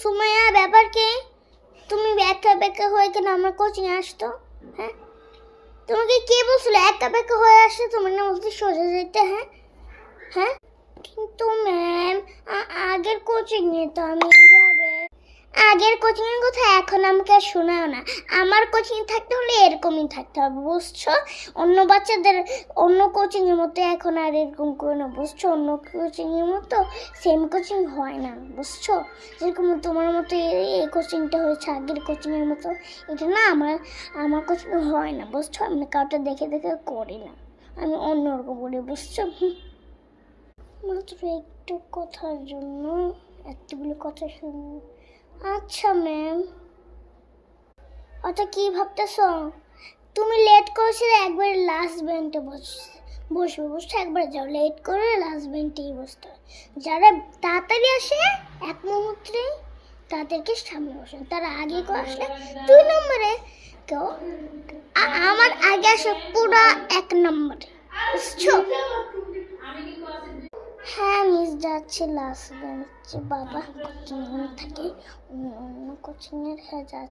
সুমাইয়া, ব্যাপার কি? তুমি একা বেকা হয়ে কেন আমার কোচিং আসতো? হ্যাঁ, তোমাকে কে বলছিল একা বেকা হয়ে আসছে? তোমার না বলতে সোজা যেতে। হ্যাঁ হ্যাঁ, কিন্তু ম্যাম আগের কোচিং এ তো আমি এইভাবে, আগের কোচিং এর কথা এখন আমাকে আর শোনাও না। আমার কোচিং থাকতে হলে এরকমই থাকতে হবে, বুঝছো? অন্য বাচ্চাদের অন্য কোচিং এর মতো এখন আর এরকম করে না, বুঝছো? অন্য কোচিং এর মতো সেম কোচিং হয় না, বুঝছো? যেরকম তোমার মতো এই কোচিংটা হয়েছে আগের কোচিং এর মতো, এটা না আমার কোচিং হয় না, বুঝছো? আমি কাউটা দেখে দেখে করি না, আমি অন্যরকম করি, বুঝছো? মাত্র একটু কথার জন্য এতগুলো কথা শুনি। আচ্ছা ম্যাম, কি ভাবতেছ? তুমি লেট করেছিলে, একবারে লাস্ট বেঞ্চে বসবে, বুঝছো? একবার যাও, লেট করে লাস্ট বেঞ্চেই বসতে হয়। যারা তাড়াতাড়ি আসে এক মুহূর্তে তাদেরকে সামনে বসেন, তারা আগে কেউ আসলে 2 নম্বরে, কেউ আমার আগে আসে পুরা 1 নম্বরে, বুঝছো? হ্যাঁ মিস যাচ্ছে লাস্ট বেঞ্চে, বাবা কোচিং থাকে, অন্য কোচিং এর হ্যাঁ যাচ্ছে।